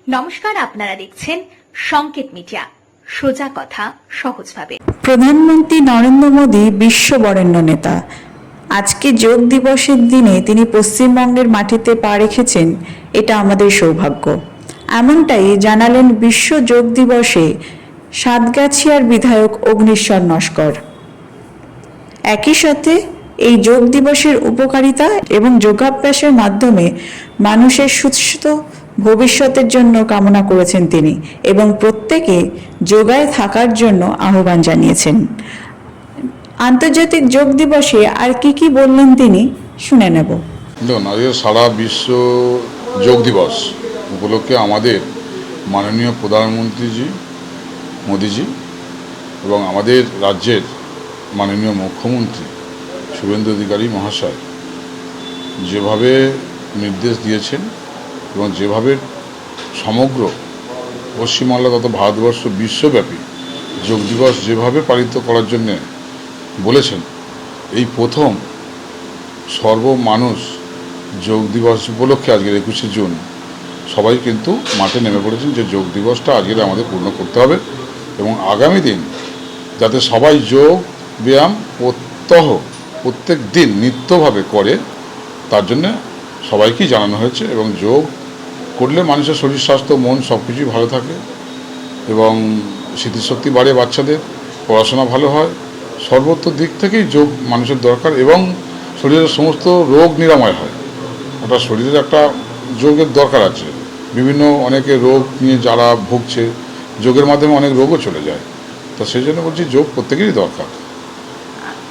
নমস্কার, আপনারা দেখছেন সংকেত মিডিয়া, সোজা কথা সহজভাবে। প্রধানমন্ত্রী নরেন্দ্র মোদী বিশ্ব বরেণ্য নেতা। আজকে যোগ দিবসের দিনে তিনি পশ্চিমবঙ্গের মাটিতে পা রেখেছেন, এটা আমাদের সৌভাগ্য। এমনটাই জানালেন বিশ্ব যোগ দিবসে সাতগাছিয়ার বিধায়ক অগ্নিশ্বর নস্কর। একই সাথে এই যোগ দিবসের উপকারিতা এবং যোগাভ্যাসের মাধ্যমে মানুষের সুস্থ ভবিষ্যতের জন্য কামনা করেছেন তিনি এবং প্রত্যেকে যোগায় থাকার জন্য আহ্বান জানিয়েছেন। আন্তর্জাতিক যোগ দিবসে আর কি বললেন তিনি শুনে নেব। দেখুন, আজকে সারা বিশ্ব যোগ দিবস উপলক্ষে আমাদের মাননীয় প্রধানমন্ত্রীজি মোদিজি এবং আমাদের রাজ্যের মাননীয় মুখ্যমন্ত্রী শুভেন্দু অধিকারী মহাশয় যেভাবে নির্দেশ দিয়েছেন এবং যেভাবে সমগ্র পশ্চিমবাংলা তথা ভারতবর্ষ বিশ্বব্যাপী যোগ দিবস যেভাবে পালিত করার জন্যে বলেছেন, এই প্রথম সর্বমানুষ যোগ দিবস উপলক্ষে আজকের 21শে জুন সবাই কিন্তু মাঠে নেমে পড়েছেন যে যোগ দিবসটা আজকের আমাদের পূর্ণ করতে হবে এবং আগামী দিন যাতে সবাই যোগ ব্যায়াম প্রত্যহ প্রত্যেক দিন নিত্যভাবে করে তার জন্যে সবাইকেই জানানো হয়েছে। এবং যোগ করলে মানুষের শরীর স্বাস্থ্য মন সব কিছুই ভালো থাকে এবং স্মৃতিশক্তি বাড়ে, বাচ্চাদের পড়াশোনা ভালো হয়, সর্বত্র দিক থেকেই যোগ মানুষের দরকার এবং শরীরের সমস্ত রোগ নিরাময় হয়। ওটা শরীরের একটা যোগের দরকার আছে। বিভিন্ন অনেকে রোগ নিয়ে যারা ভুগছে যোগের মাধ্যমে অনেক রোগও চলে যায়, তো সেই জন্য বলছি যোগ প্রত্যেকেরই দরকার।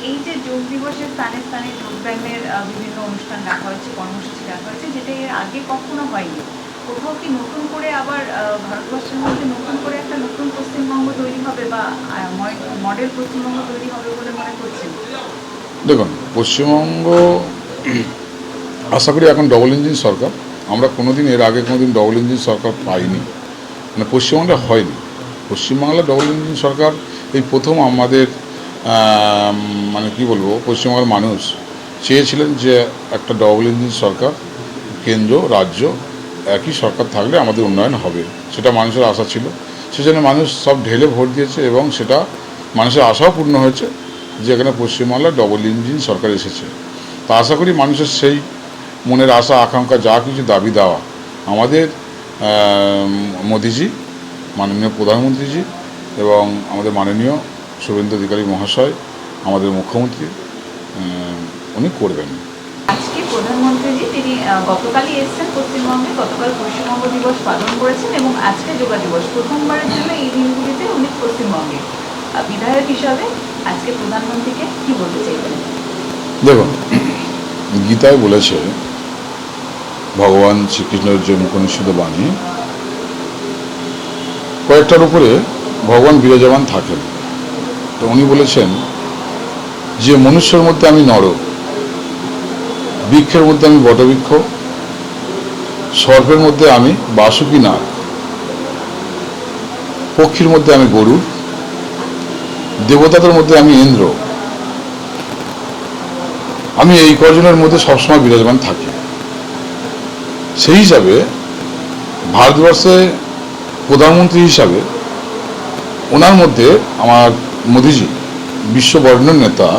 এই যে যোগ দিবসের স্থানে স্থানে যোগব্যায়ামের বিভিন্ন অনুষ্ঠান রাখা হয়েছে, কর্মসূচি রাখা হয়েছে, যেটা এর আগে কখনো হয়নি, কোথাও কি নতুন করে আবার ভারতবর্ষের মধ্যে নতুন করে একটা নতুন পশ্চিমবঙ্গ তৈরি হবে বা মডেল পশ্চিমবঙ্গ তৈরি হবে বলে মনে করছেন? দেখুন, পশ্চিমবঙ্গ আশা করি এখন ডবল ইঞ্জিন সরকার। আমরা কোনোদিন এর আগে কোনোদিন ডবল ইঞ্জিন সরকার পাইনি, মানে পশ্চিমবাংলা হয়নি। পশ্চিমবাংলা ডবল ইঞ্জিন সরকার এই প্রথম আমাদের মানে কি বলবো, পশ্চিমবাংলার মানুষ চেয়েছিলেন যে একটা ডবল ইঞ্জিন সরকার, কেন্দ্র রাজ্য একই সরকার থাকলে আমাদের উন্নয়ন হবে, সেটা মানুষের আশা ছিল। সেজন্য মানুষ সব ঢেলে ভোট দিয়েছে এবং সেটা মানুষের আশাও পূর্ণ হয়েছে যে এখানে পশ্চিমবাংলা ডবল ইঞ্জিন সরকার এসেছে। তা আশা করি মানুষের সেই মনের আশা আকাঙ্ক্ষা যা কিছু দাবি দেওয়া আমাদের মোদিজি, মাননীয় প্রধানমন্ত্রীজি এবং আমাদের মাননীয় শুভেন্দু অধিকারী মহাশয় আমাদের মুখ্যমন্ত্রী উনি করবেন। আজকে প্রধানমন্ত্রীজি তিনি গতকালই এসেছেন পশ্চিমবঙ্গে, গতকাল পশ্চিমবঙ্গ দিবস পালন করেছেন এবং আজকে যোগা দিবস, প্রথমবারের জন্য এই দিনগুলিতে উনি পশ্চিমবঙ্গে বিধায়ক হিসাবে আজকে প্রধানমন্ত্রীকে কি বলতে চাইবেন? দেখুন, গীতায় বলেছে ভগবান শ্রীকৃষ্ণের যে মুখনিঃসৃত বাণী, কয়েকটার উপরে ভগবান বিরাজমান থাকেন। তো উনি বলেছেন যে মনুষ্যের মধ্যে আমি নর, বৃক্ষের মধ্যে আমি বটবৃক্ষ, সর্পের মধ্যে আমি বাসুকী নাগ, পক্ষীর মধ্যে আমি গরুড়, দেবতাদের মধ্যে আমি ইন্দ্র, আমি এই কজনের মধ্যে সবসময় বিরাজমান থাকি। সেই হিসাবে ভারতবর্ষে প্রধানমন্ত্রী হিসাবে ওনার মধ্যে আমার মোদিজি বিশ্ব বরেণ্য নেতা,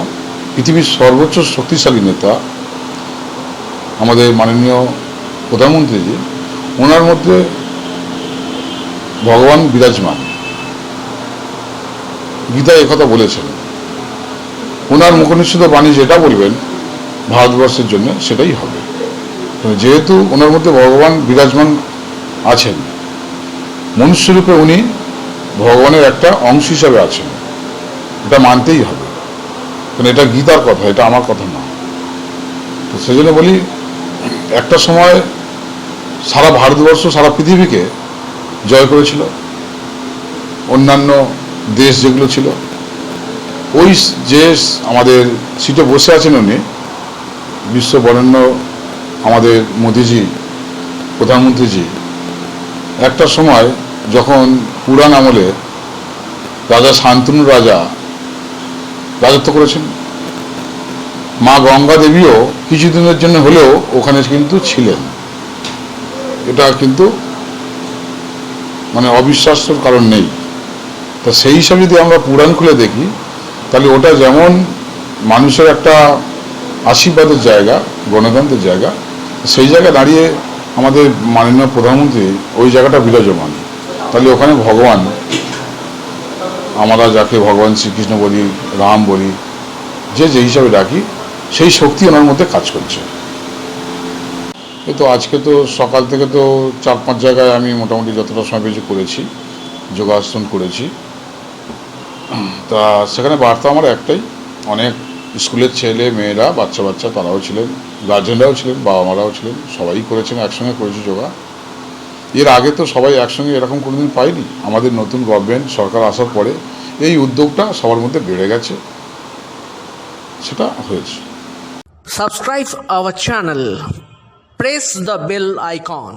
পৃথিবীর সর্বোচ্চ শক্তিশালী নেতা আমাদের মাননীয় প্রধানমন্ত্রীজি, ওনার মধ্যে ভগবান বিরাজমান। গীতা একথা বলেছেন। ওনার মুখনিঃসৃত বাণী যেটা বলবেন ভারতবর্ষের জন্য সেটাই হবে। যেহেতু ওনার মধ্যে ভগবান বিরাজমান আছেন, মনুষ্যরূপে উনি ভগবানের একটা অংশ হিসাবে আছেন, এটা মানতেই হবে, কারণ এটা গীতার কথা, এটা আমার কথা না। তো সেজন্য বলি, একটা সময় সারা ভারতবর্ষ সারা পৃথিবীকে জয় করেছিল অন্যান্য দেশ যেগুলো ছিল। ওই যে আমাদের সিটে বসে আছেন উনি, বিশ্ব বরেণ্য আমাদের মোদিজি প্রধানমন্ত্রীজি, একটা সময় যখন পুরাণ আমলে রাজা শান্তনু রাজা রাজত্ব করেছেন, মা গঙ্গা দেবীও কিছুদিনের জন্য হলেও ওখানে কিন্তু ছিলেন। এটা কিন্তু মানে অবিশ্বাসের কারণ নেই। তা সেই হিসাবে যদি আমরা পুরাণ খুলে দেখি, তাহলে ওটা যেমন মানুষের একটা আশীর্বাদের জায়গা, গণতন্ত্রের জায়গা, সেই জায়গায় দাঁড়িয়ে আমাদের মাননীয় প্রধানমন্ত্রী ওই জায়গাটা বিরাজমান। তাহলে ওখানে ভগবান, আমরা যাকে ভগবান শ্রীকৃষ্ণ বলি, রাম বলি, যে হিসাবে ডাকি, সেই শক্তি ওনার মধ্যে কাজ করছে। এই তো আজকে তো সকাল থেকে তো 4-5 জায়গায় আমি মোটামুটি যতটা সময় পেয়েছি করেছি, যোগাসন করেছি। তা সেখানে বার্তা আমার একটাই, অনেক স্কুলের ছেলে মেয়েরা, বাচ্চা তারাও ছিলেন, গার্জেনরাও ছিলেন, বাবা মারাও ছিলেন, সবাই করেছেন, একসঙ্গে করেছি যোগা। এর আগে তো সবাই একসঙ্গে এরকম কোনোদিন পাইনি। আমাদের নতুন গভর্নমেন্ট সরকার আসার পরে এই উদ্যোগটা সবার মধ্যে বেড়ে গেছে, সেটা হয়েছে। Subscribe our channel. Press the bell icon.